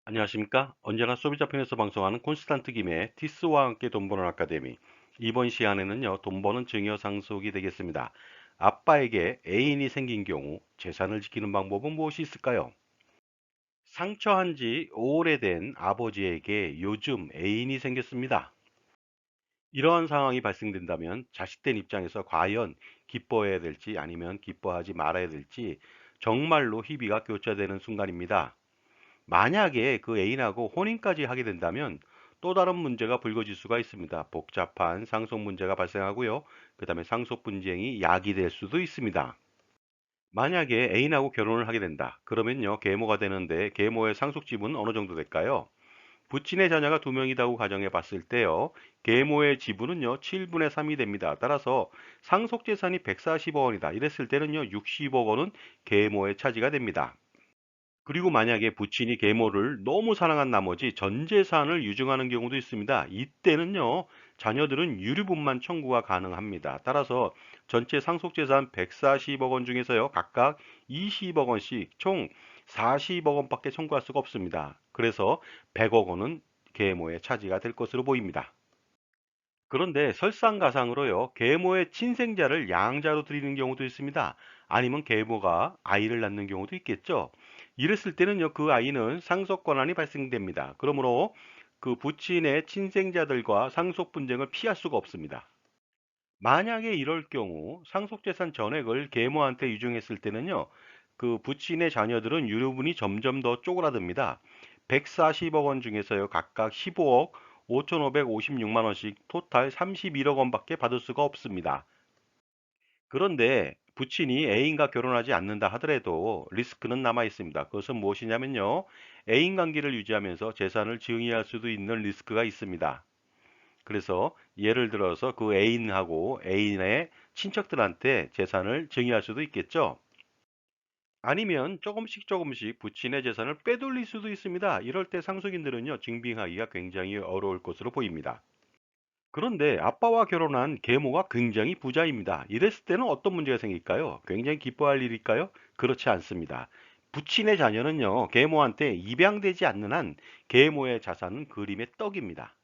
안녕하십니까? 언제나 소비자편에서 방송하는 콘스탄트 김의 티스와 함께 돈 버는 아카데미. 이번 시간에는요, 돈 버는 증여 상속이 되겠습니다. 아빠에게 애인이 생긴 경우 재산을 지키는 방법은 무엇이 있을까요? 상처한 지 오래된 아버지에게 요즘 애인이 생겼습니다. 이러한 상황이 발생된다면 자식된 입장에서 과연 기뻐해야 될지 아니면 기뻐하지 말아야 될지 정말로 희비가 교차되는 순간입니다. 만약에 그 애인하고 혼인까지 하게 된다면 또 다른 문제가 불거질 수가 있습니다. 복잡한 상속 문제가 발생하고요. 그 다음에 상속 분쟁이 야기될 수도 있습니다. 만약에 애인하고 결혼을 하게 된다. 그러면요, 계모가 되는데 계모의 상속 지분은 어느 정도 될까요? 부친의 자녀가 두 명이라고 가정해 봤을 때요, 계모의 지분은요, 7분의 3이 됩니다. 따라서 상속 재산이 140억 원이다. 이랬을 때는요, 60억 원은 계모의 차지가 됩니다. 그리고 만약에 부친이 계모를 너무 사랑한 나머지 전 재산을 유증하는 경우도 있습니다. 이때는요, 자녀들은 유류분만 청구가 가능합니다. 따라서 전체 상속재산 140억 원 중에서요, 각각 20억 원씩 총 40억 원밖에 청구할 수가 없습니다. 그래서 100억 원은 계모의 차지가 될 것으로 보입니다. 그런데 설상가상으로요, 계모의 친생자를 양자로 드리는 경우도 있습니다. 아니면 계모가 아이를 낳는 경우도 있겠죠. 이랬을 때는요, 그 아이는 상속 권한이 발생됩니다. 그러므로 그 부친의 친생자들과 상속 분쟁을 피할 수가 없습니다. 만약에 이럴 경우 상속재산 전액을 계모한테 유증했을 때는요, 그 부친의 자녀들은 유류분이 점점 더 쪼그라듭니다. 140억 원 중에서요, 각각 15억 5,556만 원씩 토탈 31억 원밖에 받을 수가 없습니다. 그런데 부친이 애인과 결혼하지 않는다 하더라도 리스크는 남아 있습니다. 그것은 무엇이냐면요, 애인 관계를 유지하면서 재산을 증여할 수도 있는 리스크가 있습니다. 그래서 예를 들어서 그 애인하고 애인의 친척들한테 재산을 증여할 수도 있겠죠. 아니면 조금씩 조금씩 부친의 재산을 빼돌릴 수도 있습니다. 이럴 때 상속인들은요, 증빙하기가 굉장히 어려울 것으로 보입니다. 그런데 아빠와 결혼한 계모가 굉장히 부자입니다. 이랬을 때는 어떤 문제가 생길까요? 굉장히 기뻐할 일일까요? 그렇지 않습니다. 부친의 자녀는요, 계모한테 입양되지 않는 한 계모의 자산은 그림의 떡입니다.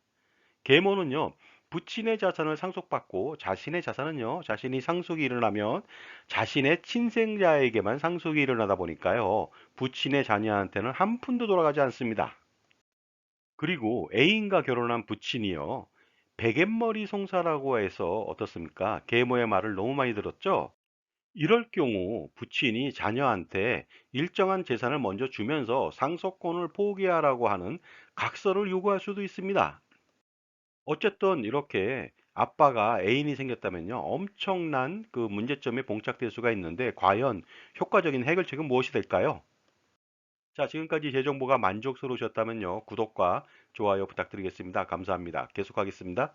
계모는요, 부친의 자산을 상속받고 자신의 자산은요, 자신이 상속이 일어나면 자신의 친생자에게만 상속이 일어나다 보니까요, 부친의 자녀한테는 한 푼도 돌아가지 않습니다. 그리고 애인과 결혼한 부친이요, 베갯머리 송사라고 해서 어떻습니까? 계모의 말을 너무 많이 들었죠? 이럴 경우 부친이 자녀한테 일정한 재산을 먼저 주면서 상속권을 포기하라고 하는 각서를 요구할 수도 있습니다. 어쨌든 이렇게 아빠가 애인이 생겼다면요, 엄청난 그 문제점에 봉착될 수가 있는데 과연 효과적인 해결책은 무엇이 될까요? 자, 지금까지 제 정보가 만족스러우셨다면요, 구독과 좋아요 부탁드리겠습니다. 감사합니다. 계속하겠습니다.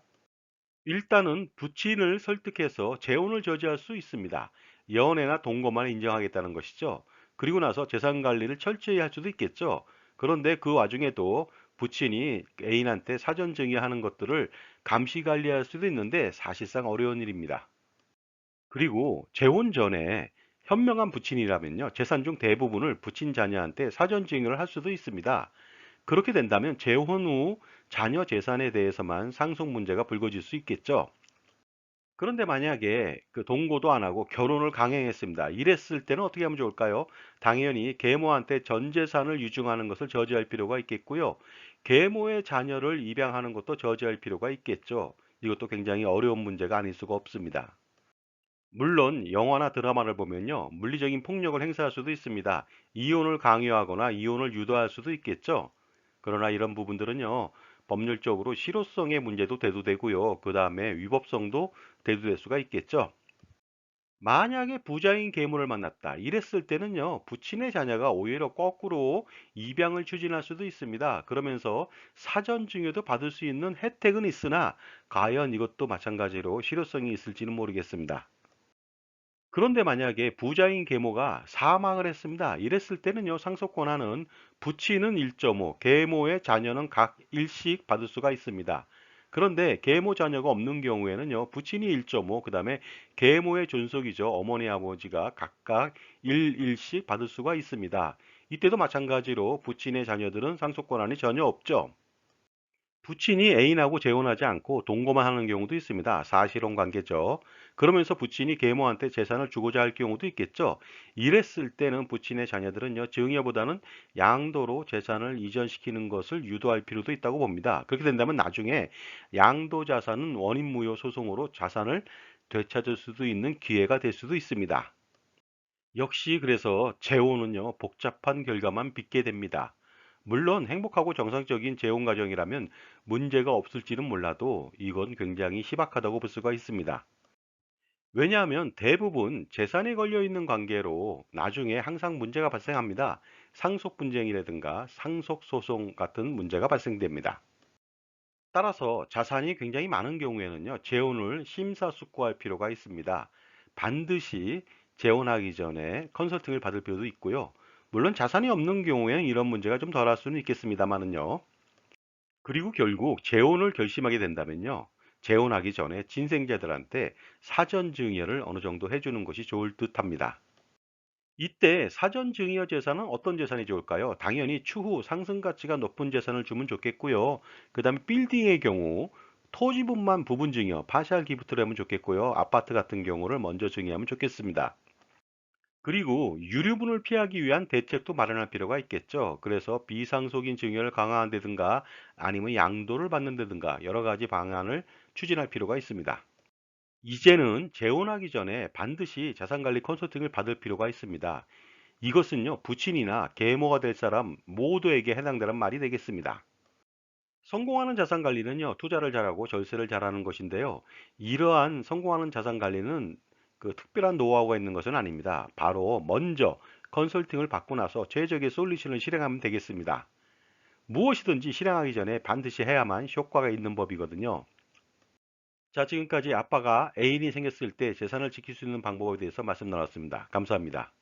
일단은 부친을 설득해서 재혼을 저지할 수 있습니다. 연애나 동거만 인정하겠다는 것이죠. 그리고 나서 재산 관리를 철저히 할 수도 있겠죠. 그런데 그 와중에도 부친이 애인한테 사전 증여하는 것들을 감시 관리할 수도 있는데 사실상 어려운 일입니다. 그리고 재혼 전에 현명한 부친이라면요, 재산 중 대부분을 부친 자녀한테 사전 증여를 할 수도 있습니다. 그렇게 된다면 재혼 후 자녀 재산에 대해서만 상속 문제가 불거질 수 있겠죠. 그런데 만약에 그 동거도 안 하고 결혼을 강행했습니다. 이랬을 때는 어떻게 하면 좋을까요? 당연히 계모한테 전 재산을 유증하는 것을 저지할 필요가 있겠고요. 계모의 자녀를 입양하는 것도 저지할 필요가 있겠죠. 이것도 굉장히 어려운 문제가 아닐 수가 없습니다. 물론 영화나 드라마를 보면요, 물리적인 폭력을 행사할 수도 있습니다. 이혼을 강요하거나 이혼을 유도할 수도 있겠죠. 그러나 이런 부분들은요, 법률적으로 실효성의 문제도 대두되고요. 그 다음에 위법성도 대두될 수가 있겠죠. 만약에 부자인 계모를 만났다. 이랬을 때는요, 부친의 자녀가 오히려 거꾸로 입양을 추진할 수도 있습니다. 그러면서 사전 증여도 받을 수 있는 혜택은 있으나, 과연 이것도 마찬가지로 실효성이 있을지는 모르겠습니다. 그런데 만약에 부자인 계모가 사망을 했습니다. 이랬을 때는요, 상속 권한은 부친은 1.5, 계모의 자녀는 각 1씩 받을 수가 있습니다. 그런데 계모 자녀가 없는 경우에는요, 부친이 1.5, 그 다음에 계모의 존속이죠. 어머니, 아버지가 각각 1씩 받을 수가 있습니다. 이때도 마찬가지로 부친의 자녀들은 상속 권한이 전혀 없죠. 부친이 애인하고 재혼하지 않고 동거만 하는 경우도 있습니다. 사실혼 관계죠. 그러면서 부친이 계모한테 재산을 주고자 할 경우도 있겠죠. 이랬을 때는 부친의 자녀들은요, 증여보다는 양도로 재산을 이전시키는 것을 유도할 필요도 있다고 봅니다. 그렇게 된다면 나중에 양도 자산은 원인무효 소송으로 자산을 되찾을 수도 있는 기회가 될 수도 있습니다. 역시 그래서 재혼은요, 복잡한 결과만 빚게 됩니다. 물론 행복하고 정상적인 재혼 가정이라면 문제가 없을지는 몰라도 이건 굉장히 희박하다고 볼 수가 있습니다. 왜냐하면 대부분 재산에 걸려 있는 관계로 나중에 항상 문제가 발생합니다. 상속 분쟁이라든가 상속 소송 같은 문제가 발생됩니다. 따라서 자산이 굉장히 많은 경우에는요, 재혼을 심사숙고할 필요가 있습니다. 반드시 재혼하기 전에 컨설팅을 받을 필요도 있고요. 물론 자산이 없는 경우에는 이런 문제가 좀 덜할 수는 있겠습니다만은요. 그리고 결국 재혼을 결심하게 된다면요. 재혼하기 전에 친생자들한테 사전 증여를 어느 정도 해주는 것이 좋을 듯합니다. 이때 사전 증여 재산은 어떤 재산이 좋을까요? 당연히 추후 상승 가치가 높은 재산을 주면 좋겠고요. 그다음에 빌딩의 경우 토지분만 부분 증여, 파샬 기프트를 하면 좋겠고요. 아파트 같은 경우를 먼저 증여하면 좋겠습니다. 그리고 유류분을 피하기 위한 대책도 마련할 필요가 있겠죠. 그래서 비상속인 증여를 강화한다든가 아니면 양도를 받는다든가 여러 가지 방안을 추진할 필요가 있습니다. 이제는 재혼하기 전에 반드시 자산관리 컨설팅을 받을 필요가 있습니다. 이것은요, 부친이나 계모가 될 사람 모두에게 해당되는 말이 되겠습니다. 성공하는 자산 관리는요, 투자를 잘하고 절세를 잘하는 것인데요. 이러한 성공하는 자산 관리는 그 특별한 노하우가 있는 것은 아닙니다. 바로 먼저 컨설팅을 받고 나서 최적의 솔루션을 실행하면 되겠습니다. 무엇이든지 실행하기 전에 반드시 해야만 효과가 있는 법이거든요. 자, 지금까지 아빠가 애인이 생겼을 때 재산을 지킬 수 있는 방법에 대해서 말씀 나눴습니다. 감사합니다.